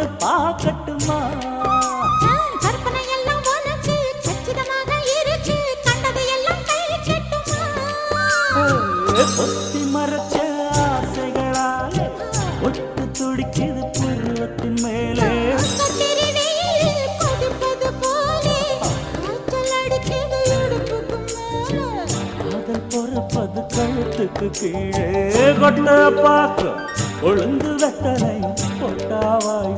ஒண்ணு பார்க்கட்டுமா? கற்பனை எல்லாம் உனக்கு கச்சிதமாக இருக்கு, கண்டது எல்லாம் கை கட்டுமா? பொத்தி மறைச்ச ஆசைகளாலே ஒட்டு துடிக்குது புருவத்தின் மேலே. கத்திரி வெயில் கொதிப்பது போலே காய்ச்சல் அடிக்குது இடுப்புக்கு மேலே. காதல் பொறுப்பது கழுத்துக்கு கீழே. கொட்ட பார்க்க ஒழுங்கு வெத்தனை பொட்டாவாய்